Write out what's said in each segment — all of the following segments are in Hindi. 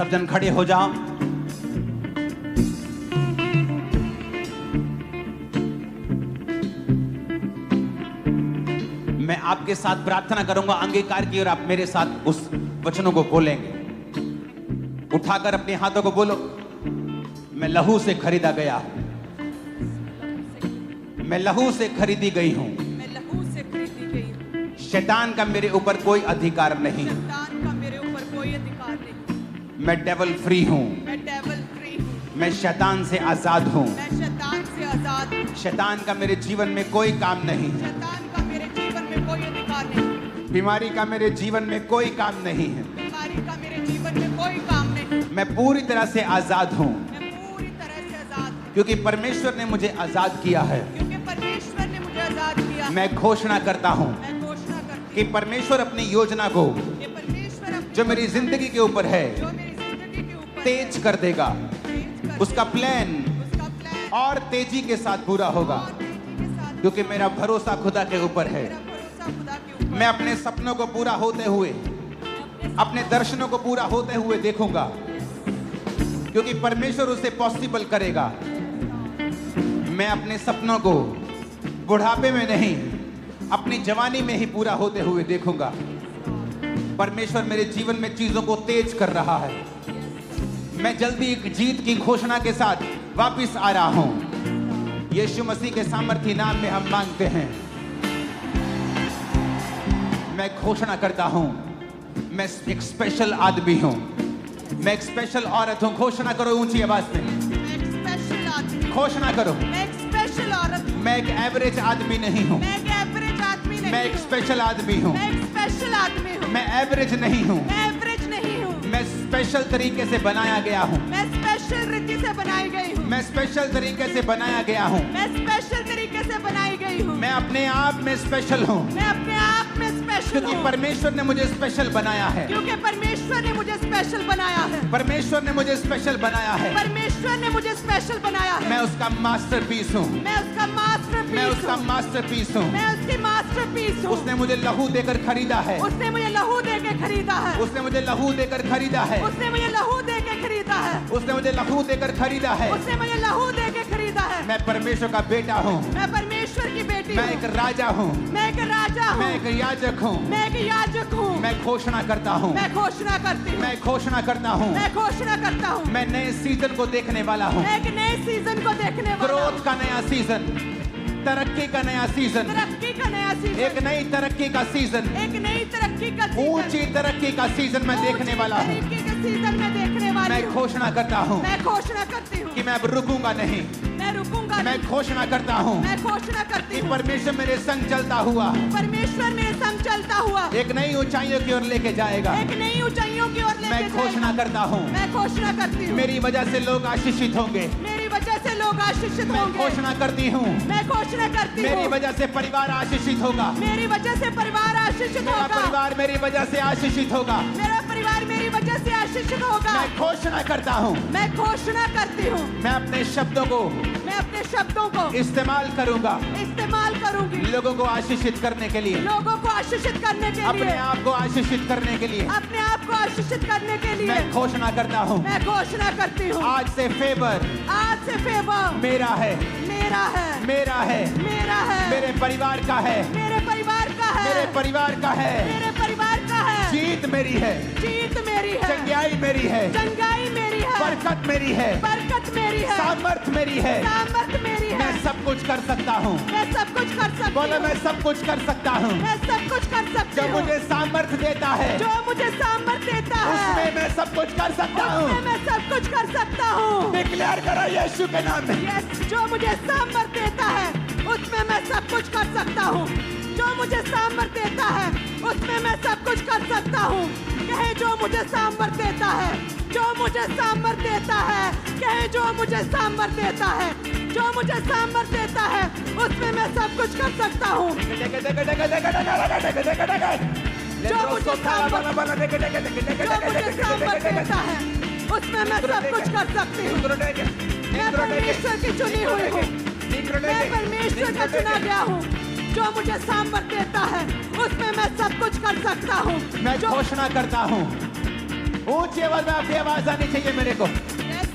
सब जन खड़े हो जाओ। मैं आपके साथ प्रार्थना करूंगा अंगीकार की, और आप मेरे साथ उस वचनों को बोलेंगे। उठाकर अपने हाथों को बोलो, मैं लहू से खरीदा गया हूं, मैं लहू से खरीदी गई हूं, मैं लहू से खरीदी गई हूँ। शैतान का मेरे ऊपर कोई अधिकार नहीं, शैतान का मेरे ऊपर कोई अधिकार नहीं। मैं डेविल फ्री हूं, मैं डेविल फ्री हूँ। मैं शैतान से आजाद हूं, मैं शैतान से आजाद हूँ। शैतान का मेरे जीवन में कोई काम नहीं, शैतान का मेरे जीवन में कोई अधिकार नहीं। बीमारी का मेरे जीवन में कोई काम नहीं है। बीमारी का मेरे जीवन में कोई काम नहीं। मैं पूरी तरह से आजाद हूं, मैं पूरी तरह से आजाद हूँ, क्योंकि परमेश्वर ने मुझे आजाद किया है। क्योंकि परमेश्वर ने मुझे आजाद किया। मैं घोषणा करता हूं मैं घोषणा करती कि परमेश्वर अपनी योजना को हूँ कि परमेश्वर अपनी जो मेरी जिंदगी के ऊपर है जो मेरी जिंदगी के ऊपर तेज कर देगा। तेज कर उसका प्लान उसका प्लान और तेजी के साथ पूरा होगा, और तेजी के साथ। क्योंकि मेरा भरोसा खुदा के ऊपर है। मेरा भरोसा खुदा के ऊपर। मैं अपने सपनों को पूरा होते हुए, अपने दर्शनों को पूरा होते हुए देखूंगा, क्योंकि परमेश्वर उसे पॉसिबल करेगा। मैं अपने सपनों को बुढ़ापे में नहीं, अपनी जवानी में ही पूरा होते हुए देखूंगा। परमेश्वर मेरे जीवन में चीजों को तेज कर रहा है। मैं जल्दी एक जीत की घोषणा के साथ वापस आ रहा हूं। यीशु मसीह के सामर्थी नाम में हम मांगते हैं। मैं घोषणा करता हूं, मैं एक स्पेशल आदमी हूं, मैं एक स्पेशल औरत हूं। घोषणा करो ऊंची आवाज में, मैं एक स्पेशल आदमी हूँ। घोषणा करो। मैं एक स्पेशल औरत हूँ। मैं एक एवरेज आदमी नहीं हूं, मैं एक एवरेज आदमी नहीं मैं एक हूँ। स्पेशल आदमी हूं। मैं एक स्पेशल आदमी हूँ। मैं एवरेज नहीं हूं, मैं एवरेज नहीं हूँ। मैं स्पेशल तरीके से बनाया गया हूं, मैं स्पेशल रीति से बनाई गई हूँ। मैं स्पेशल तरीके से बनाया गया हूं। मैं स्पेशल तरीके से बनाई गई हूँ। मैं अपने आप में स्पेशल हूं, मैं अपने आप में स्पेशल क्योंकि हूँ, परमेश्वर ने मुझे स्पेशल बनाया है। क्योंकि परमेश्वर ने मुझे स्पेशल बनाया है। परमेश्वर ने मुझे स्पेशल बनाया है। परमेश्वर ने मुझे स्पेशल बनाया है। मैं उसका मास्टरपीस हूं, मैं उसका मास्टरपीस मैं उसका हूँ। मास्टरपीस हूं। मैं उसकी मास्टरपीस हूँ। उसने मुझे लहू देकर खरीदा है, उसने मुझे लहू दे के खरीदा है। उसने मुझे लहू देकर खरीदा है, उसने मुझे लहू दे के खरीदा है। उसने मुझे लहू देकर खरीदा है। उसने मुझे लहू दे के खरीदा है। मैं परमेश्वर का बेटा हूं, मैं परमेश्वर की बेटी मैं हूँ। एक राजा हूं, मैं एक राजा हूँ। मैं एक याजक हूं। मैं एक याजक हूँ। मैं घोषणा करता हूं, मैं घोषणा करती हूँ। मैं घोषणा करता हूं, मैं घोषणा करता हूँ। मैं नए सीजन को देखने वाला हूं। मैं एक नए सीजन को देखने वाला हूँ। ग्रोथ का नया सीजन, तरक्की का नया सीजन, तरक्की का नया सीजन। एक नई तरक्की का सीजन, एक नई तरक्की का सीजन। ऊंची तरक्की का सीजन मैं देखने वाला हूं। ऊंची तरक्की का सीजन मैं देखने वाली मैं हूँ। घोषणा करता हूं मैं घोषणा करती हूँ कि मैं अब रुकूंगा नहीं। मैं रुकूंगा मैं नहीं। घोषणा करता हूं मैं घोषणा करती कि हूँ परमेश्वर मेरे संग चलता हुआ परमेश्वर मेरे संग चलता हुआ एक नई ऊंचाइयों की ओर लेके जाएगा। एक नई ऊंचाइयों की ओर लेके मैं घोषणा जाएगा। करता हूं, मैं घोषणा करती हूँ मेरी वजह से लोग आशीषित होंगे। मेरी वजह से लोग आशीषित मैं होंगे। घोषणा करती हूं, मैं घोषणा करती मेरी हूँ वजह से परिवार आशीषित होगा। मेरी वजह से परिवार आशीषित मेरा होगा। परिवार मेरी वजह से आशीषित होगा। मेरा परिवार मेरी वजह से आशीषित होगा। मैं घोषणा करता हूं, मैं घोषणा करती हूँ मैं अपने शब्दों को मैं अपने शब्दों को इस्तेमाल करूंगा इस्तेमाल करूंगी लोगों को आशीषित करने के लिए, लोगों को आशीषित करने के अपने लिए आप को आशीषित करने के लिए। अपने आप को आशीषित करने के लिए मैं घोषणा करता हूं, मैं घोषणा करती हूँ आज से फेवर आज से फेवर मेरा है, मेरा है मेरा है, मेरा है मेरे परिवार का है, मेरे परिवार का है मेरे परिवार का है। मेरे परिवार का है जीत मेरी है, जीत मेरी है चंगाई मेरी है, चंगाई मेरी है बरकत मेरी है, बरकत मेरी है सामर्थ मेरी है। सामर्थ मेरी है मैं सब कुछ कर सकता हूँ। मैं सब कुछ कर सकती बोलो हूँ मैं सब कुछ कर सकता हूँ। मैं सब कुछ कर सकती जो हूँ मुझे सामर्थ देता है जो मुझे सामर्थ देता है उसमें मैं सब कुछ कर सकता उसमें हूँ। मैं सब कुछ कर सकता हूँ डिक्लेयर करो यीशु के नाम में। यस जो मुझे सामर्थ देता है उसमें मैं सब कुछ कर सकता हूँ जो मुझे सामर्थ देता है उसमें मैं सब कुछ कर सकता हूँ कहे जो मुझे सामर्थ देता है जो मुझे सामर्थ देता है कहे जो मुझे सामर्थ देता है जो मुझे सामर्थ देता है उसमें मैं सब कुछ कर सकता हूँ जो मुझे सामर्थ देता है उसमें मैं सब कुछ कर सकती हूँ मैं परमेश्वर की चुनी हुई हूँ मैं परमेश्वर का चुना गया हूँ जो मुझे सामर्थ देता है उसमें मैं सब कुछ कर सकता हूँ मैं घोषणा करता हूँ ऊंची आवाज में आपकी आवाज आनी चाहिए मेरे को। Yes,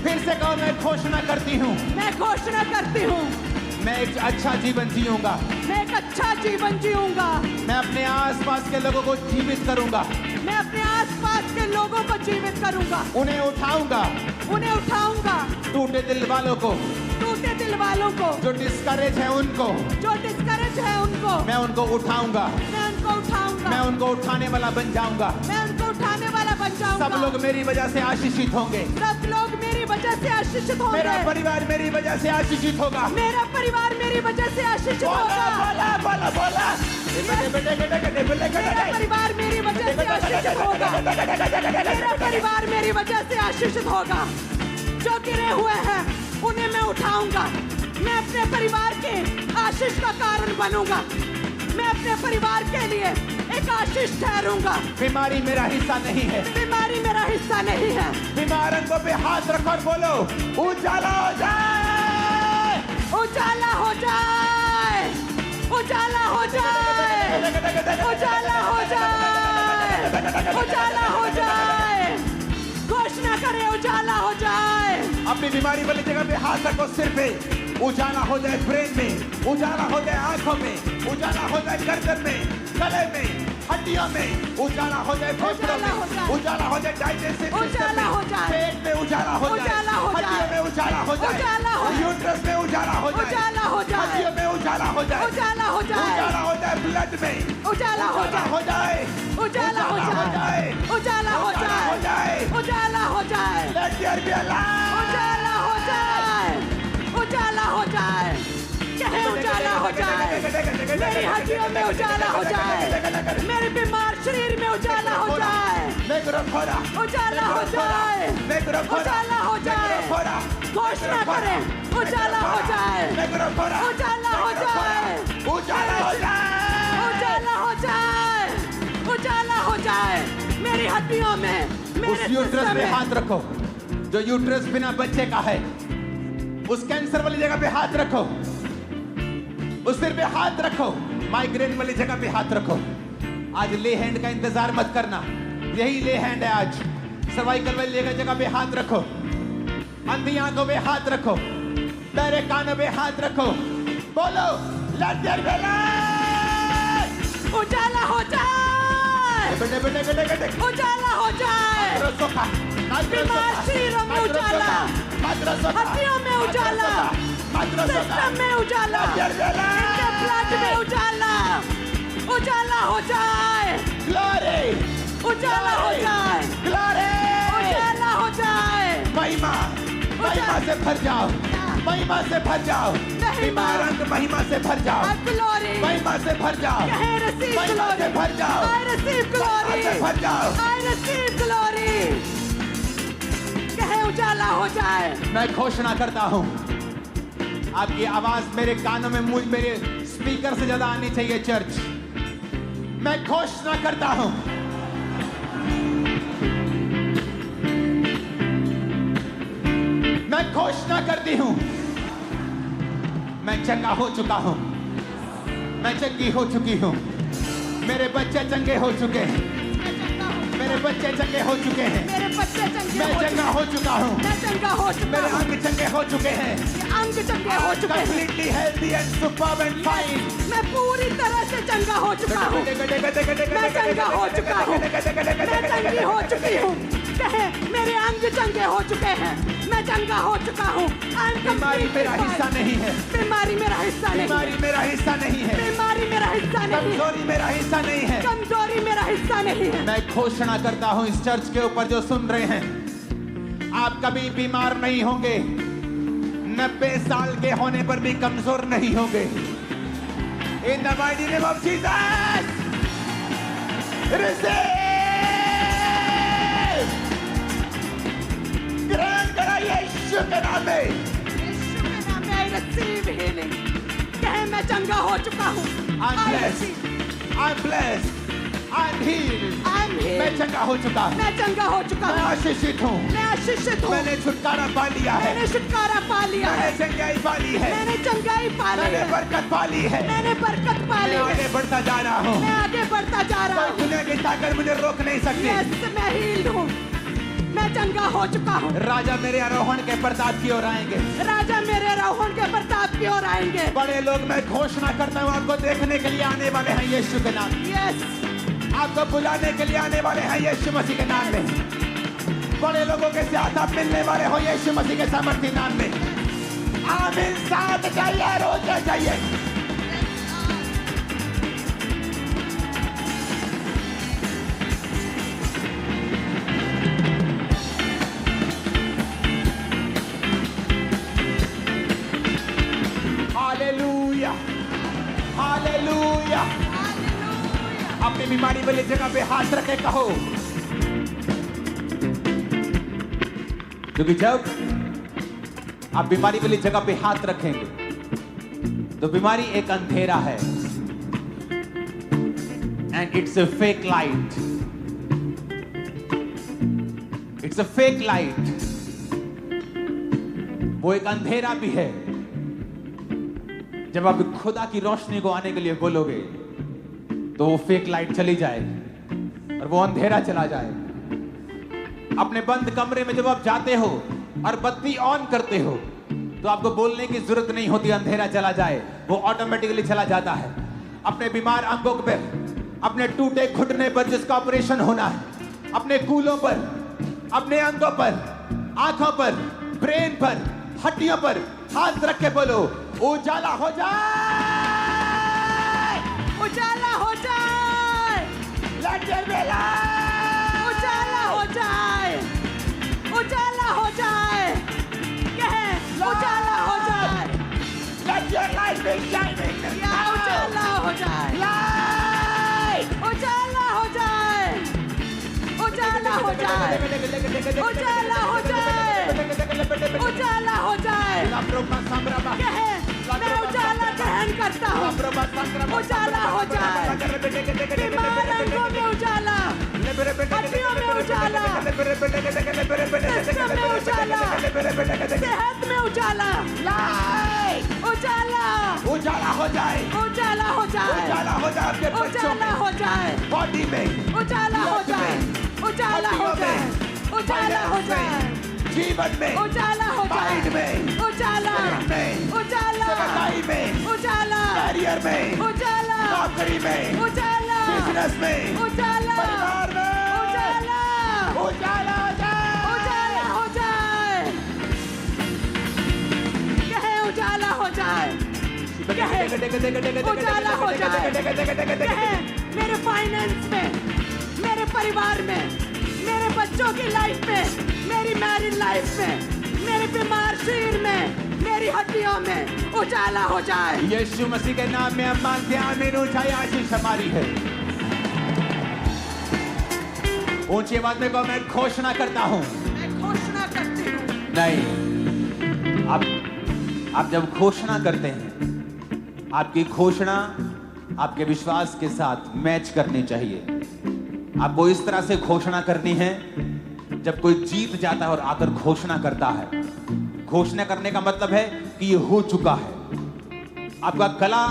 फिर से कहो, मैं घोषणा करती हूँ, मैं घोषणा करती हूँ, मैं एक अच्छा जीवन जीऊंगा। मैं एक अच्छा जीवन जीऊंगा। मैं अपने आसपास के लोगों को जीवित करूंगा, मैं अपने आसपास के लोगों को जीवित करूंगा, उन्हें उठाऊंगा, उन्हें उठाऊंगा, टूटे दिल वालों को, टूटे दिल वालों को, जो डिस्करेज है उनको, जो डिस्करेज है उनको, मैं उनको उठाऊंगा, मैं उनको उठाऊंगा, मैं उनको उठाने वाला बन जाऊंगा। मैं उनको उठाने वाला बन जाऊंगा। सब लोग मेरी वजह से आशीषित होंगे, सब लोग मेरी वजह से आशीषित होंगे। मेरा परिवार मेरी वजह से आशीषित होगा। मेरा परिवार मेरी वजह से आशीषित बोला होगा। बोला बोला बोला। मेरा परिवार मेरी वजह से आशीषित होगा। मेरा परिवार मेरी वजह से आशीषित होगा। जो गिरे हुए हैं उन्हें मैं उठाऊंगा। मैं अपने परिवार के आशीष का कारण बनूंगा। मैं अपने परिवार के लिए एक आशीष ठहरूंगा। बीमारी मेरा हिस्सा नहीं है, बीमारी मेरा हिस्सा नहीं है। बीमारंगों पे हाथ रखो और बोलो, उजाला हो जाए, उजाला हो जाए, उजाला हो जाए, उजाला हो जाए, उजाला हो जाए। घोषणा करें, उजाला हो जाए। अपनी बीमारी वाली जगह पे हाथ रखो, सिर पे उजाला हो जाए, ब्रेन में उजाला हो जाए, आंखों में उजाला हो जाए, गर्दन में, गले में, हड्डियों में उजाला हो जाए, फेफड़ों में उजाला हो जाए, डाइजेस्टिव उजाला हो जाए, पेट में उजाला हो जाए, उजाला हो जाए, हड्डियों में उजाला हो जाए, उजाला हो जाए, यूट्रस में उजाला हो जाए, उजाला हो जाए, हड्डियों में उजाला हो जाए, उजाला हो जाए, उजाला हो जाए, ब्लड में उजाला हो जाए, उजाला हो जाए, उजाला हो जाए, उजाला हो जाए, Let there be a light. उजाला हो जाए, उजाला हो जाए। कहे उजाला हो जाए। मेरी हड्डियों में उजाला हो जाए। मेरे बीमार शरीर में उजाला हो जाए। उजाला हो जाए, उजाला हो जाए। घोषणा करें, उजाला हो जाए, उजाला हो जाए, उजाला हो जाए, उजाला हो जाए, उजाला हो जाए। मेरी हड्डियों में, मेरे उस यूट्रस सिस्टम पे में हाथ रखो जो यूट्रस बिना बच्चे का है। उस कैंसर वाली जगह पे हाथ रखो, उस सिर पे हाथ रखो, माइग्रेन वाली जगह पे हाथ रखो। आज ले हैंड का इंतजार मत करना, यही ले हैंड है आज। सर्वाइकल वाली जगह पे हाथ रखो, अंधी आंखों पे हाथ रखो, बहरे कानों पे हाथ रखो, बोलो लेट देयर बी लाइट। उजाला हो जाए, उजाला हो जाए। बीमार शरीरों में उजाला, हड्डियों में उजाला, सिस्टम में उजाला, इनके ब्लड में उजाला, उजाला हो जाए, उजाला हो जाए, उजाला हो जाए। महिमा से भर जाओ, महिमा से भर जाओ, बीमार अंग महिमा से भर जाओ, ग्लोरी, महिमा से भर जाओ, कहे रिसीव महिमा से भर जाओ, I receive glory, से भर जाओ। I receive glory। कहे उजाला हो जाए। मैं घोषणा करता हूँ, आपकी आवाज मेरे कानों में, मेरे स्पीकर से ज्यादा आनी चाहिए चर्च। मैं घोषणा करता हूँ, मैं घोषणा करती हूँ, मैं चंगा हो चुका हूँ, मैं चंगी हो चुकी हूँ, मेरे बच्चे चंगे हो चुके हैं, मेरे बच्चे चंगे हो चुके हैं, मेरे बच्चे चंगे मैं हो चंगा हो चुका हूँ, मैं चंगा हो चुका मेरे हूँ। अंग चंगे हो चुके हैं, ये अंग चंगे हो चुके हैं। completely healthy and superb and fine। मैं पूरी तरह से चंगा हो चुका हूँ। मैं चंगा हो चुका हूँ। मैं चंगी हो चुकी हूँ। कहे मेरे अंग चंगे हो चुके हैं। मैं चंगा हो चुका हूँ। बीमारी मेरा हिस्सा नहीं है, बीमारी मेरा हिस्सा नहीं, बीमारी मेरा हिस्सा नहीं है, बीमारी मेरा हिस्सा नहीं, कमजोरी मेरा हिस्सा नहीं है। कमजोरी मेरा हिस्सा नहीं है। मैं घोषणा करता हूँ इस चर्च के ऊपर जो सुन रहे हैं, आप कभी बीमार नहीं होंगे, 90 साल के होने पर भी कमजोर नहीं होंगे। In the mighty name of Jesus, receive। ग्रहण करा यीशु के नाम में। यीशु के नाम में I receive healing। कहे मैं चंगा हो चुका हूँ। I'm I blessed, receive। I'm blessed, I am healed. I am healed. मैं चंगा हो चुका हूँ। मैं चंगा हो चुका मैं हूँ। आशीषित हूँ। मैं आशीषित हूँ। मैंने छुटकारा पा लिया है। मैंने छुटकारा पा लिया है। मैंने चंगाई पा ली है। मैंने चंगाई पा ली मैंने है। बरकत पा ली है। मैंने बरकत पा ली मैं है। आगे बढ़ता जा रहा हूँ। मैं आगे बढ़ता जा रहा कोई हूँ। दुनिया की ताकत मुझे रोक नहीं सकती। यस, मैं हील्ड हूँ। मैं चंगा हो चुका हूँ। राजा मेरे आरोहण के प्रताप की ओर आएंगे। राजा मेरे रोहन के प्रताप की ओर आएंगे। बड़े लोग मैं घोषणा करता हूँ आपको देखने के लिए आने वाले हैं यीशु के नाम। यस, आपको बुलाने के लिए आने वाले हैं यीशु मसीह के नाम में। बड़े लोगों के साथ आप मिलने वाले हो यीशु मसीह के सामर्थ्य नाम में। आमीन। साथ चाहिए, रोज चाहिए। Hallelujah, hallelujah. अपनी बीमारी वाली जगह पे हाथ रखे कहो, क्योंकि जब आप बीमारी वाली जगह पे हाथ रखेंगे तो बीमारी एक अंधेरा है and it's a fake light. It's a fake light. वो एक अंधेरा भी है। जब आप खुदा की रोशनी को आने के लिए बोलोगे तो वो फेक लाइट चली जाएगी और वो अंधेरा चला जाएगा। अपने बंद कमरे में जब आप जाते हो और बत्ती ऑन करते हो तो आपको बोलने की जरूरत नहीं होती, अंधेरा चला जाए, वो ऑटोमेटिकली चला जाता है। अपने बीमार अंगों पर, अपने टूटे घुटने पर जिसका ऑपरेशन होना है, अपने कूलों पर, अपने अंगों पर, आंखों पर, ब्रेन पर, हड्डियों पर हाथ रख के बोलो उजाला हो जाए, उजाला हो जाए, Let there be light। उजाला हो जाए, उजाला हो जाए, कहे उजाला हो जाए, Let your light be shining या now। उजाला हो जाए, Light। उजाला हो जाए, उजाला हो जाए, उजाला हो जाए, उजाला हो जाए, कहे मैं उजाला ग्रहण करता हूँ, उजाला हो जाए, बीमार अंगों में उजाला, हड्डियों में उजाला, सिस्टम में उजाला, सेहत में उजाला, Light। उजाला, उजाला हो जाए, उजाला हो जाए, उजाला हो जाए आपके बच्चों उजाला में, हो जाए, बॉडी में, उजाला हो जाए, उजाला हो जाए, उजाला हो जाए, जीवन में, उजाला हो जाए, माइंड में, उजाला, में, उजाला, सेवकाई में, उजाला, करियर में, उजाला, नौकरी में, उजाला, बिजनेस में, उजाला, परिवार में, उजाला, उजाला हो जाए, उजाला हो जाए, कहे उजाला हो जाए, कहे उजाला हो जाए, कहे मेरे फाइनेंस में, मेरे परिवार में, मेरे बच्चों की लाइफ में, मेरी मैरिड लाइफ में, मेरे बीमार शरीर में, मेरी हड्डियों में उजाला हो जाए। यीशु मसीह के नाम में हम मानते हैं, आमीन। ऊंचाई आशीष हमारी है। ऊंची आवाज में कहो मैं घोषणा करता हूं। मैं घोषणा करती हूँ। नहीं, आप जब घोषणा करते हैं, आपकी घोषणा आपके विश्वास के साथ मैच करनी चाहिए। आपको इस तरह से घोषणा करनी है जब कोई जीत जाता है और आकर घोषणा करता है। घोषणा करने का मतलब है कि ये हो चुका है। आपका गला,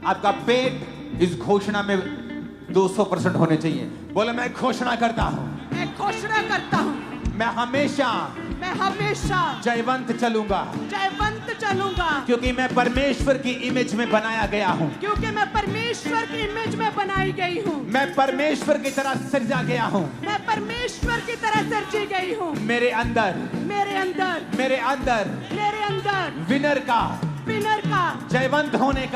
आपका पेट इस घोषणा में 200% होने चाहिए। बोलो मैं घोषणा करता हूं, मैं घोषणा करता हूँ, मैं हमेशा जयवंत चलूंगा, जयवंत चलूंगा, क्योंकि मैं परमेश्वर की इमेज में बनाया गया हूं। क्योंकि मैं परमेश्वर की इमेज में बनाई गई हूँ। मैं परमेश्वर की तरह सृजा गया हूं। मैं परमेश्वर की तरह सृजी गई हूँ। मेरे अंदर, मेरे अंदर, मेरे अंदर मेरे अंदर विनर का, जयवंत होने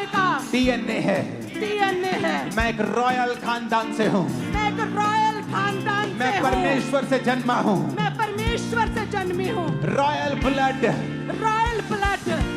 का डीएनए है। डीएनए है। मैं एक रॉयल खानदान से हूँ। मैं एक रॉयल खानदान से मैं हूँ। परमेश्वर से जन्मा हूँ। मैं परमेश्वर से जन्मी हूँ। रॉयल ब्लड, रॉयल ब्लड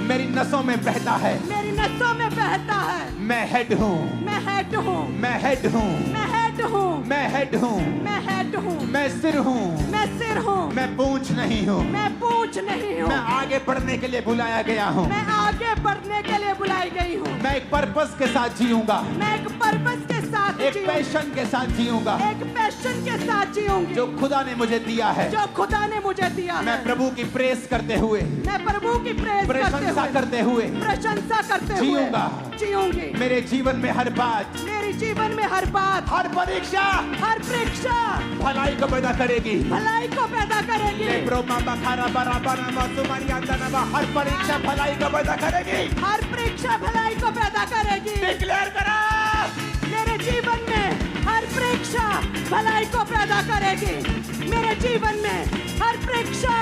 मेरी नसों में बहता है। मेरी नसों में बहता है। मैं हेड हूँ। मैं हेड हूँ। मैं हेड हूँ। मैं हेड हूँ। मैं हेड हूँ। मैं हेड हूँ। मैं सिर हूँ। मैं सिर हूँ। मैं पूंछ नहीं हूँ। मैं पूंछ नहीं हूँ। मैं आगे बढ़ने के लिए बुलाया गया हूँ। मैं आगे बढ़ने के लिए बुलाई गई हूँ। मैं एक पर्पस के साथ जीऊंगा। मैं एक पर्पस के साथ साथ एक जीऊंगी, पैशन के साथ जीऊंगा एक पैशन के साथ जीऊंगी जो खुदा ने मुझे दिया है। जो खुदा ने मुझे दिया मैं है। प्रभु की प्रेस करते हुए, मैं प्रभु की प्रेस प्रशंसा करते हुए प्रशंसा करते हुए जीऊंगा। जीऊंगी। मेरे जीवन में हर बात, मेरी जीवन में हर बात, हर परीक्षा हर परीक्षा भलाई को पैदा करेगी। भलाई को पैदा करेगी। हर परीक्षा भलाई को पैदा करेगी। हर परीक्षा भलाई को पैदा करेगी। डिक्लेयर करा, मेरे जीवन में हर परीक्षा भलाई को पैदा करेगी। मेरे जीवन में हर परीक्षा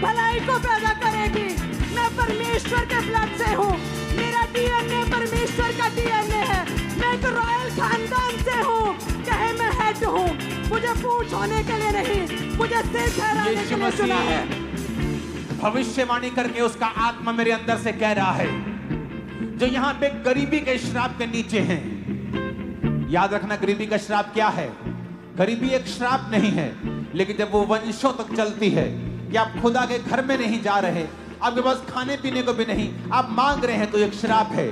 भलाई को पैदा करेगी। मैं परमेश्वर के ब्लड से हूँ। मेरा डीएनए परमेश्वर का डीएनए है। मैं एक रॉयल खानदान से हूँ। चाहे मैं हेड हूँ, मुझे पूछ होने के लिए नहीं, मुझे सिर ठहराने के यीशु लिए चुना है। भविष्यवाणी करके उसका आत्मा मेरे अंदर से कह रहा है, जो यहाँ पे गरीबी के श्राप के नीचे हैं। याद रखना, गरीबी का श्राप क्या है? गरीबी एक श्राप नहीं है, लेकिन जब वो वंशों तक चलती है कि आप खुदा के घर में नहीं जा रहे, आपके पास खाने पीने को भी नहीं, आप मांग रहे हैं, तो एक श्राप है।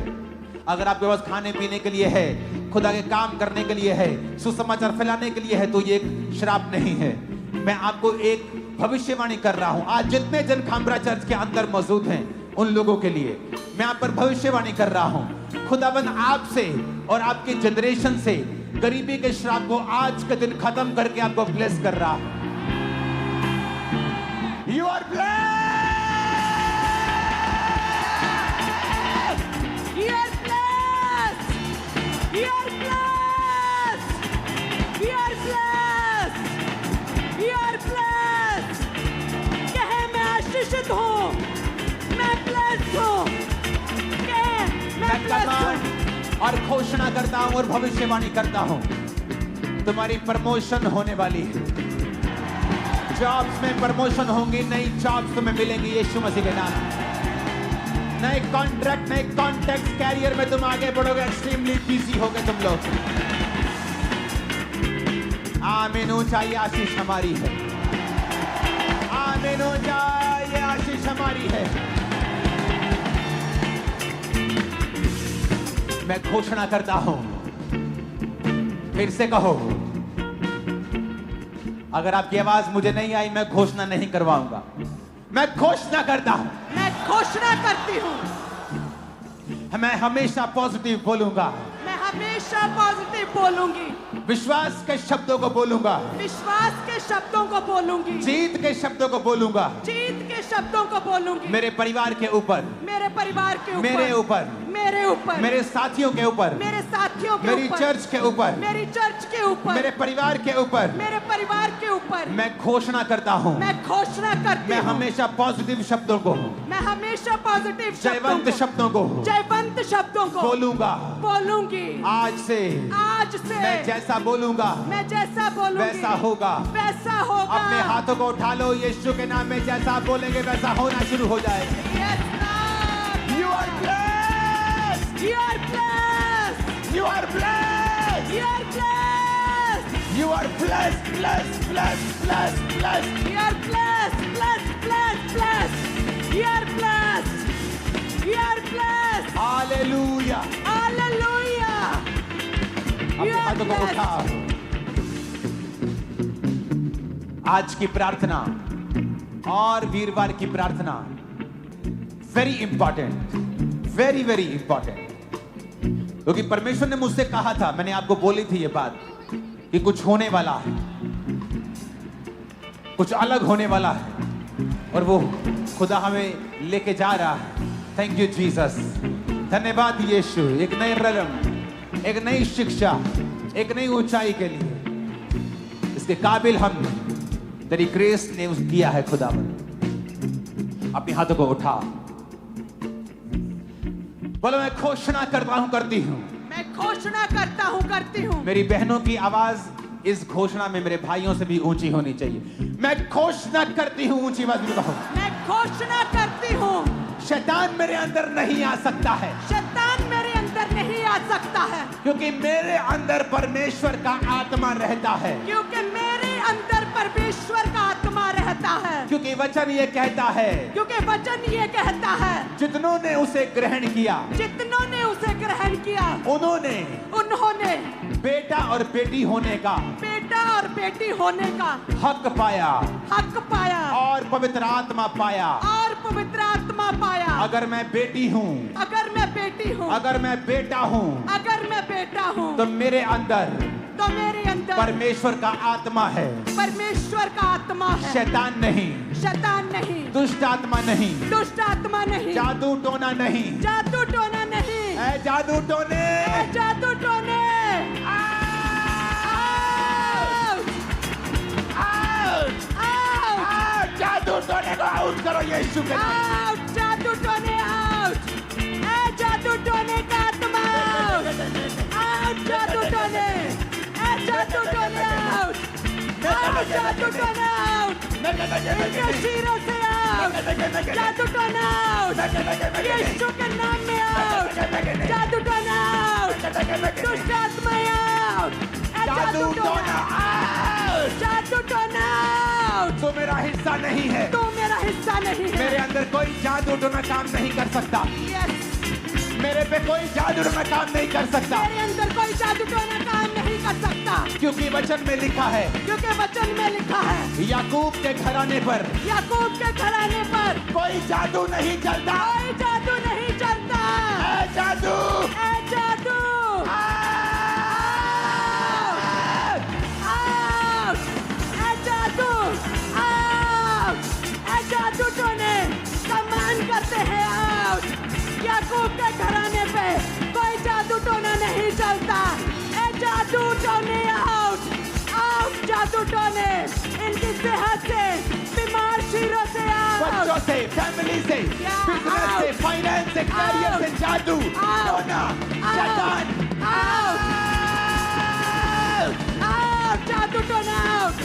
अगर आपके पास खाने पीने के लिए है, खुदा के काम करने के लिए है, सुसमाचार फैलाने के लिए है, तो ये एक श्राप नहीं है। मैं आपको एक भविष्यवाणी कर रहा हूं। आज जितने जन खामरा चर्च के अंदर मौजूद हैं, उन लोगों के लिए मैं आप पर भविष्यवाणी कर रहा हूं। खुदाबंद आपसे और आपके जनरेशन से गरीबी के श्राप को आज के दिन खत्म करके आपको ब्लेस कर रहा है। You are blessed, You are blessed. You are blessed. You are blessed. You are blessed. कहे मैं आशीषित हूँ, मैं blessed हूँ। कहे मैं blessed हूँ। और घोषणा करता हूं और भविष्यवाणी करता हूं, तुम्हारी प्रमोशन होने वाली है। जॉब्स में प्रमोशन होंगी, नई जॉब्स तुम्हें मिलेंगी यीशु मसीह के नाम। नए कॉन्ट्रैक्ट, नए कॉन्टैक्ट, कैरियर में तुम आगे बढ़ोगे। एक्सट्रीमली बिजी होगे तुम लोग। आमीन। ऊंचा ये आशीष हमारी है। आमीन। ऊंचा ये आशीष हमारी है। मैं घोषणा करता हूं, फिर से कहो। अगर आपकी आवाज मुझे नहीं आई, मैं घोषणा नहीं करवाऊंगा। मैं घोषणा करता हूं, मैं घोषणा करती हूँ। मैं हमेशा पॉजिटिव बोलूंगा। मैं हमेशा पॉजिटिव बोलूंगी। विश्वास के शब्दों को बोलूंगा। विश्वास के शब्दों को बोलूंगी। जीत के शब्दों को बोलूंगा। जीत के शब्दों को बोलूंगी। मेरे परिवार के ऊपर, मेरे परिवार के ऊपर, मेरे ऊपर, मेरे ऊपर, मेरे साथियों के ऊपर, मेरे साथियों के मेरी ऊपर, चर्च के ऊपर, मेरी चर्च के ऊपर, मेरे परिवार के ऊपर, मेरे परिवार के ऊपर मैं घोषणा करता हूं। मैं घोषणा करती मैं हूँ। हमेशा पॉजिटिव शब्दों को, मैं हमेशा पॉजिटिव जयवंत शब्दों को जयवंत शब्दों को बोलूंगा। बोलूंगी। आज से मैं जैसा बोलूंगा, मैं जैसा बोलूंगी वैसा होगा। वैसा होगा। अपने हाथों को उठा लो, यीशु के नाम में जैसा आप बोलेंगे वैसा होना शुरू हो जाएगा। Yes, Lord. You are blessed. You are blessed. You are blessed. You are blessed. You are blessed, blessed, blessed, blessed, blessed. You are blessed, blessed, blessed, blessed. You are blessed. You are blessed. Hallelujah. Hallelujah. अपने You are हाथों को blessed. उठाओ। आज की प्रार्थना और वीरवार की प्रार्थना very important, very very important, क्योंकि परमेश्वर ने मुझसे कहा था, मैंने आपको बोली थी ये बात कि कुछ होने वाला है, कुछ अलग होने वाला है, और वो खुदा हमें लेके जा रहा है। Thank you Jesus. धन्यवाद यीशु। एक नए रंग, एक नई शिक्षा, एक नई ऊंचाई के लिए इसके काबिल हम तेरी ग्रेस ने उस किया है। खुदावंद अपने हाथों को उठा, बोलो मैं घोषणा करता हूं, करती हूं। मैं घोषणा करता हूं, करती हूं। मेरी बहनों की आवाज इस घोषणा में मेरे भाइयों से भी ऊंची होनी चाहिए। मैं घोषणा करती हूं, ऊंची आवाज में कहो। मैं घोषणा करती हूं, शैतान मेरे अंदर नहीं आ सकता है, शैतान मेरे अंदर नहीं आ सकता है, क्योंकि मेरे अंदर परमेश्वर का आत्मा रहता है। क्योंकि मेरे अंदर परमेश्वर का आत्मा रहता कहता है, क्योंकि वचन ये कहता है, क्योंकि वचन ये कहता है, जितनों ने उसे ग्रहण किया, जितनों ने उसे ग्रहण किया, उन्होंने उन्होंने बेटा और बेटी होने का बेटा और बेटी होने का हक पाया हक पाया और पवित्र आत्मा पाया। और पवित्र आत्मा पाया। अगर मैं बेटी हूँ, अगर मैं बेटी हूँ, अगर मैं बेटा हूँ, अगर मैं बेटा हूँ, तो मेरे अंदर तो मेरे अंदर परमेश्वर का आत्मा है, परमेश्वर का आत्मा है। शैतान नहीं, शैतान नहीं, दुष्ट आत्मा नहीं, दुष्ट आत्मा नहीं, जादू टोना नहीं, जादू टोना नहीं, ऐ जादू टोने, ए जादू टोने। जादू टोने को आउट करो यीशु के नाम। आउट, जादू टोने आउट, ए जादू टोने का आत्मा आउट, जादू टोने, ए जादू टोने आउट, आउट, जादू टोने आउट, इनके शिरों से आउट, जादू टोने आउट, यीशु के नाम में आउट, जादू टोने आउट, दुष्ट आत्मा आउट, ए जादू टोना आउट, जादू टोना आउट। तो मेरा हिस्सा नहीं है, तू मेरा हिस्सा नहीं है। मेरे अंदर कोई जादू टोना काम नहीं कर सकता, यस, मेरे पे कोई जादू टोना काम नहीं कर सकता, मेरे अंदर कोई जादू टोना काम नहीं कर सकता, क्योंकि वचन में लिखा है, क्योंकि वचन में लिखा है, याकूब के घराने पर याकूब के घराने पर कोई जादू नहीं चलता। कोई जादू नहीं चलता। ऐ जादू, ए जादू आउट, ए जादू आउट, ए जादू टोने सम्मान करते हैं आउट। याकूब के घराने पे कोई जादू टोना नहीं चलता। ए जादू टोने आउट, आउट, जादू टोने इनकी सेहत से, बीमार शिरों से बच्चों आउट, से, फैमिली से, बिजनेस से, फाइनेंस से, कैरियर से जादू टोना, शैतान आउट, आउट, जादू टोना आउट,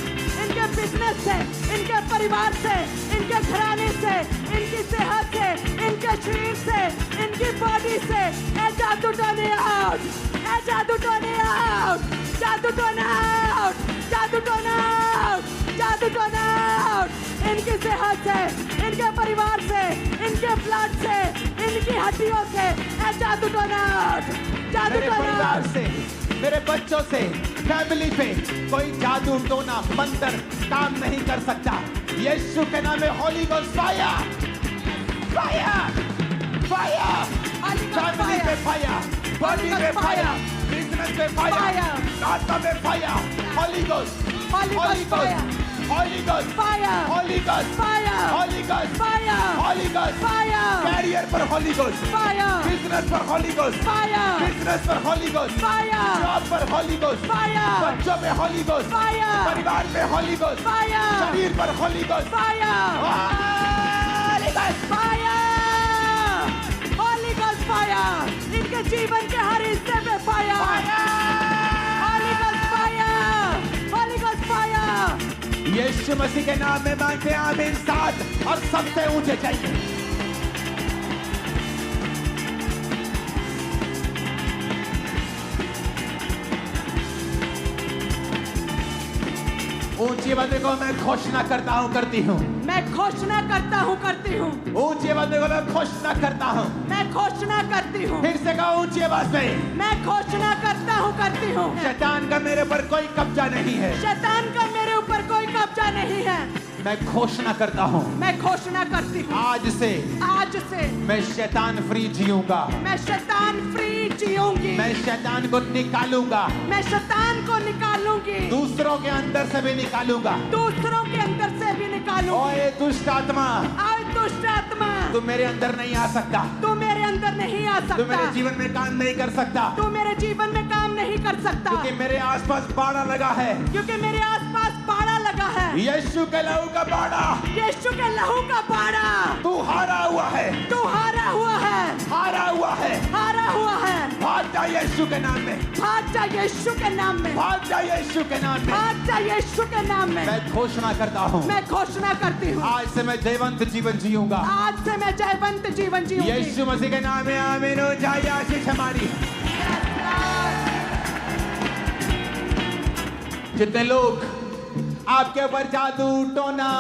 इनके बिजनेस से, इनके परिवार से, इनके घराने से, इनकी सेहत से, इनके शरीर से, इनकी बॉडी से, ए जादू टोने आउट, ए जादू टोने आउट, जादू टोना आउट, जादू टोना आउट, जादू टोना आउट, इनकी सेहत से, इनके परिवार से, इनके ब्लड से, इनकी हड्डियों से, ए जादू टोना आउट, जादू मेरे टोना परिवार आउट। से, मेरे बच्चों से, फैमिली पे कोई जादू टोना मंत्र काम नहीं कर सकता। यीशु के नाम में holy ghost fire, fire, fire, family पे फायर, बॉडी पे फायर, बिजनेस पे फायर, आत्मा पे fire, holy ghost, Holy Ghost fire, holy ghost, fire, holy ghost, fire, holy ghost, fire, holy ghost, fire, career पर होली गोस्ट, fire, बिजनेस पर होली गोस्ट, fire, बिजनेस पर होली गोस्ट, fire, जॉब पर होली गोस्ट, fire, बच्चों पे होली गोस्ट, fire, परिवार पे होली गोस्ट, fire, शरीर पर holy ghost, fire, holy ghost, fire, Holy Ghost fire, इनके जीवन के हर हिस्से पे fire, Holy Ghost fire, Holy Ghost fire। यीशु मसीह के नाम में मांगते हैं आमीन। साथ और सबसे ऊंचे चाहिए। ऊंची आवाज़ को मैं घोषणा करता हूँ, करती हूँ। मैं घोषणा करता हूँ, करती हूँ, ऊंची आवाज़ को मैं घोषणा करता हूँ। मैं घोषणा करती हूँ, फिर से कहो ऊंची आवाज़ में। मैं घोषणा करता हूँ, करती हूँ। शैतान का मेरे पर कोई कब्जा नहीं है। शैतान का मेरे ऊपर कोई कब्जा नहीं है। मैं घोषणा करता हूँ, मैं घोषणा करती हूँ, आज से मैं शैतान फ्री जीऊंगा। मैं शैतान फ्री जीऊंगी। मैं शैतान को निकालूंगा, मैं शैतान को निकालूंगी, दूसरों के अंदर से भी निकालूंगा। दूसरों के अंदर से भी निकालूंगी। ओए दुष्ट आत्मा, और दुष्ट आत्मा, तू मेरे अंदर नहीं आ सकता, तू मेरे अंदर नहीं आ तू मेरे सकता, जीवन में काम नहीं कर सकता, तू मेरे जीवन में काम नहीं कर सकता, क्योंकि मेरे आसपास बाड़ा लगा है। क्योंकि मेरे आसपास बाड़ा लगा है। यीशु के लहू का बाड़ा, यीशु के लहू का बाड़ा, तू हारा हुआ है, तू हारा हुआ है, हारा हुआ है। हारा हुआ है। भाग जा यीशु के नाम में, भाग जा यीशु के नाम में, भाग जा यीशु के नाम में। भाग जा यीशु के नाम में। मैं घोषणा करता हूँ, मैं घोषणा करती हूँ, आज से मैं जयवंत जीवन जीऊंगा। आज से मैं जयवंत जीवन जीऊंगी। यीशु मसीह के नाम में आमीन हो जाए। आशीष हमारी। जितने लोग आपके ऊपर जादू टोना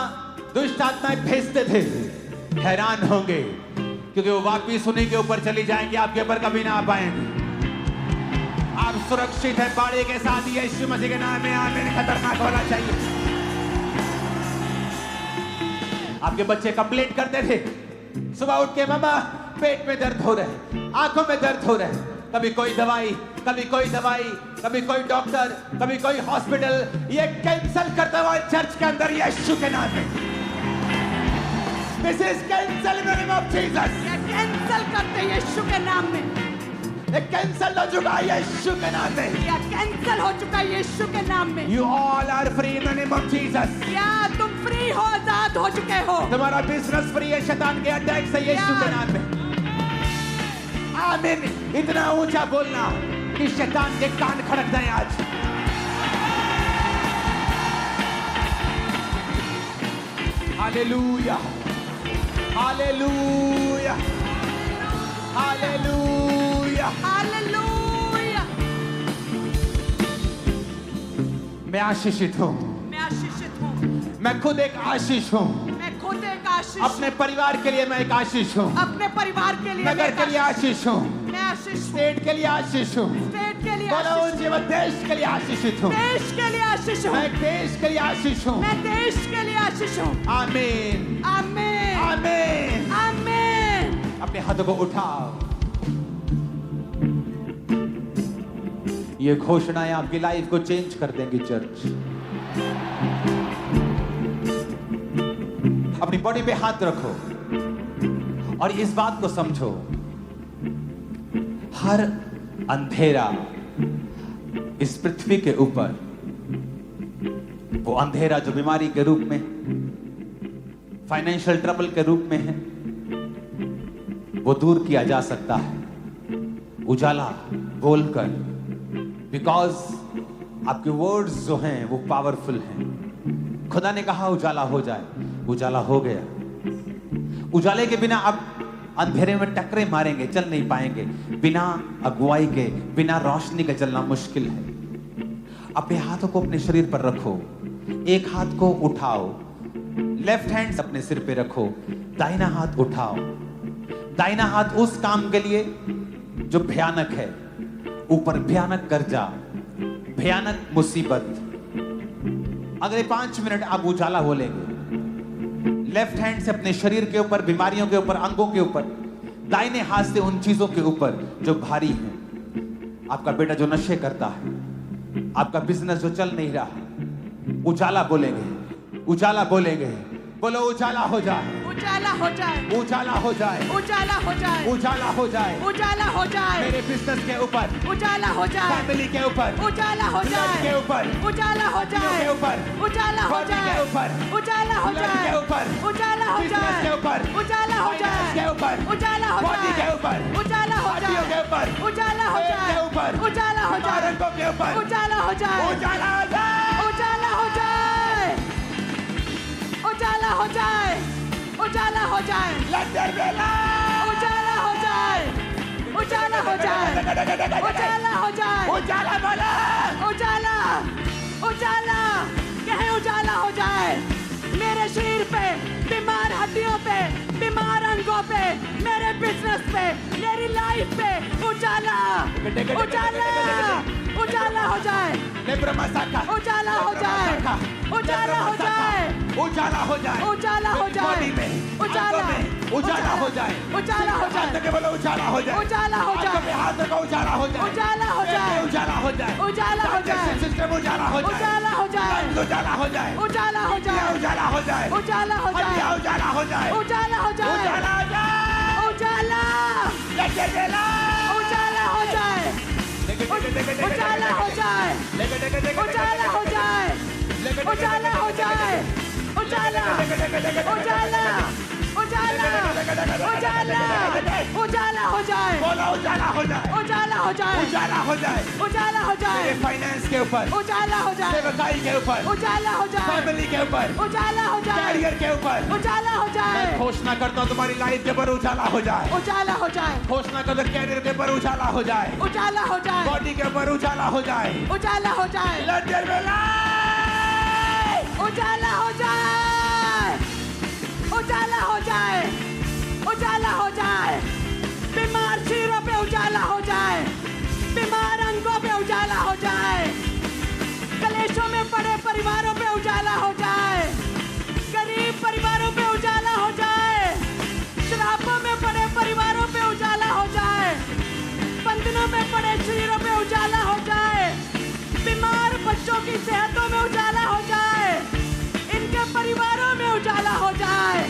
दुष्ट आत्माएं भेजते थे, हैरान होंगे क्योंकि वो वापिस उन्हीं के ऊपर चली जाएंगी, आपके ऊपर कभी ना आ पाएंगे। आप सुरक्षित हैं बाड़े के साथ, यीशु मसीह के नाम में आमीन। खतरनाक होना चाहिए। आपके बच्चे कंप्लेंट करते थे सुबह उठ के, मामा पेट में दर्द हो रहा है, आंखों में दर्द हो रहा है, कभी कोई दवाई, कभी कोई दवाई, कभी कोई डॉक्टर, कभी कोई हॉस्पिटल। ये कैंसल करता हुआ चर्च के अंदर यीशु के नाम में। This is cancel in the name of Jesus. ये कैंसल करते यीशु के नाम में। ये कैंसल हो चुका है यीशु के नाम में। या कैंसल हो चुका है यीशु के नाम में। You all are free in the name of Jesus. क्या तुम फ्री हो, आजाद हो चुके हो? तुम्हारा बिजनेस फ्री है शैतान के अटैक से यीशु के नाम में। आमीन। इतना ऊंचा बोलना कि शैतान के कान खड़क जाए आज। Hallelujah, hallelujah, hallelujah, hallelujah. मैं आशीषित हूँ, मैं आशीषित हूँ, मैं खुद एक आशीष हूँ। मैं खुद एक आशीष, अपने परिवार के लिए मैं एक आशीष हूँ, अपने परिवार के लिए नगर के लिए आशीष हूँ, मैं आशीष हूँ, स्टेट के लिए आशीष हूँ, स्टेट के लिए बोलो आशीष, जीवन देश के लिए आशीषित हूँ, देश के लिए आशीष हूँ, मैं देश के लिए आशीष हूँ। मैं देश के लिए आशीष हूँ। आमीन, आमीन, आमीन। आमीन। अपने हाथों को उठाओ। ये घोषणाएं आपकी लाइफ को चेंज कर देंगी चर्च। अपनी बॉडी पे हाथ रखो और इस बात को समझो, हर अंधेरा इस पृथ्वी के ऊपर, वो अंधेरा जो बीमारी के रूप में, फाइनेंशियल ट्रबल के रूप में है, वो दूर किया जा सकता है उजाला बोलकर। बिकॉज आपके वर्ड्स जो हैं वो पावरफुल हैं। खुदा ने कहा उजाला हो जाए, उजाला हो गया। उजाले के बिना आप अंधेरे में टकरे मारेंगे, चल नहीं पाएंगे। बिना अगुवाई के, बिना रोशनी के चलना मुश्किल है। अपने हाथों को अपने शरीर पर रखो, एक हाथ को उठाओ, लेफ्ट हैंड अपने सिर पे रखो, दाहिना हाथ उठाओ। दाहिना हाथ उस काम के लिए जो भयानक है, ऊपर भयानक कर्जा, भयानक मुसीबत। अगले 5 मिनट आप उजाला बोलेंगे। लेफ्ट हैंड से अपने शरीर के ऊपर, बीमारियों के ऊपर, अंगों के ऊपर, दाहिने हाथ से उन चीजों के ऊपर जो भारी हैं। आपका बेटा जो नशे करता है, आपका बिजनेस जो चल नहीं रहा, उजाला बोलेंगे, उजाला बोलेंगे। बोलो उजाला हो जाए, उजाला हो जाए, उजाला हो जाए, उजाला हो जाए, उजाला हो जाए, उजाला हो जाए, मेरे बिजनेस के ऊपर, उजाला हो जाए, फैमिली के ऊपर, उजाला हो ब्लड जाए, के ऊपर, उजाला हो जाए, के ऊपर, उजाला हो बॉडी जाए, के ऊपर, उजाला हो ब्लड जाए, के ऊपर, उजाला हो बिजनेस जाए, के ऊपर, उजाला हो फाइनेंस जाए, के ऊपर, उजाला हो बॉडी जाए, के ऊपर, उजाला हो हड्डियों जाए, के ऊपर, उजाला हो पेट जाए, के ऊपर, उजाला हो जाए, रंगों के ऊपर, उजाला हो जाए, उजाला हो जाए, उजाला हो जाए, उजाला हो जाए, उजाला हो जाए, लंदन बेला, उजाला हो जाए, उजाला हो जाए, उजाला हो जाए, उजाला बोला, उजाला, उजाला, कहे उजाला हो जाए। मेरे शरीर पे, बीमार हड्डियों पे, बीमार अंगों पे, मेरे बिजनेस पे, मेरी लाइफ पे उजाला, उजाला, उजाला हो जाए, उजाला हो जाए, उजाला हो जाए, उजाला हो जाए, उजाला हो जाए, बॉडी में, उजाला, आंखों में, उजाला हो जाए, उजाला हो जाए, हाथ के बोलो उजाला हो जाए, उजाला हो जाए, आंखों में हाथ रखो उजाला हो जाए, उजाला हो जाए, उजाला हो जाए, उजाला हो जाए, सिस्टम उजाला हो जाए, उजाला हो जाए, उजाला हो जाए, उजाला हो जाए, उजाला हो जाए, उजाला हो जाए, उजाला हो जाए, उजाला हो जाए, उजाला हो जाए, उजाला, लेके चला, उजाला हो जाए, उजाला हो जाए, उजाला हो जाए, उजाला हो जाए, उजाला, उजाला, उजाला, उजाला, उजाला हो जाए, बोलो उजाला हो जाए, उजाला हो जाए, उजाला हो जाए, उजाला हो जाए, मेरे फाइनेंस के ऊपर, उजाला हो जाए, सेवकाई के ऊपर, उजाला हो जाए, फैमिली के ऊपर, उजाला हो जाए, कैरियर के ऊपर, उजाला हो जाए, मैं घोषणा करता हूँ तुम्हारी लाइफ के ऊपर उजाला हो जाए, उजाला हो जाए, घोषणा कर दो कैरियर के ऊपर उजाला हो जाए, उजाला हो जाए, बॉडी के ऊपर उजाला हो जाए, उजाला हो जाए, लंदन में लाइफ, उजाला हो जाए, सेहतों में उजाला हो जाए, इनके परिवारों में उजाला हो जाए,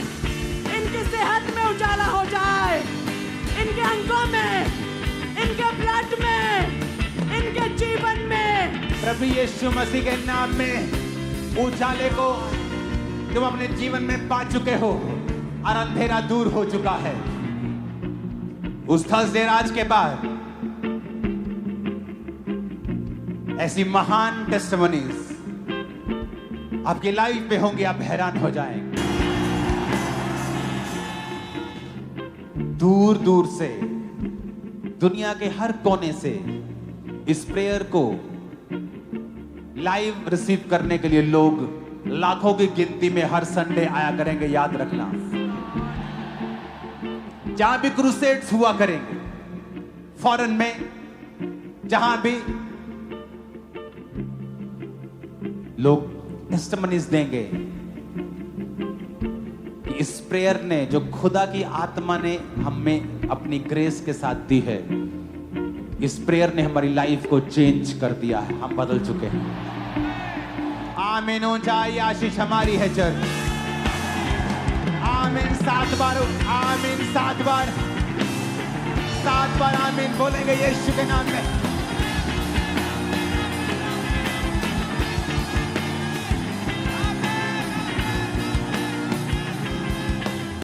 इनकी सेहत में उजाला हो जाए, इनके अंगों में, इनके ब्लड में, इनके जीवन में। प्रभु यीशु मसीह के नाम में उजाले को तुम अपने जीवन में पा चुके हो और अंधेरा दूर हो चुका है। उस थर्सडे राज के बाद ऐसी महान टेस्टिमनीज आपकी लाइफ पे होंगी, आप हैरान हो जाएंगे। दूर दूर से, दुनिया के हर कोने से इस प्रेयर को लाइव रिसीव करने के लिए लोग लाखों की गिनती में हर संडे आया करेंगे। याद रखना, जहां भी क्रूसेड्स हुआ करेंगे, फॉरेन में जहां भी लोग टेस्टिमनीज देंगे कि इस प्रेयर ने, जो खुदा की आत्मा ने हमें अपनी ग्रेस के साथ दी है, इस प्रेयर ने हमारी लाइफ को चेंज कर दिया है। हम बदल चुके हैं। आमीन। ऊंचाई आशीष हमारी है चर्च। आमीन। 7 बार आमीन, 7 बार आमीन बोलेंगे यीशु के नाम में।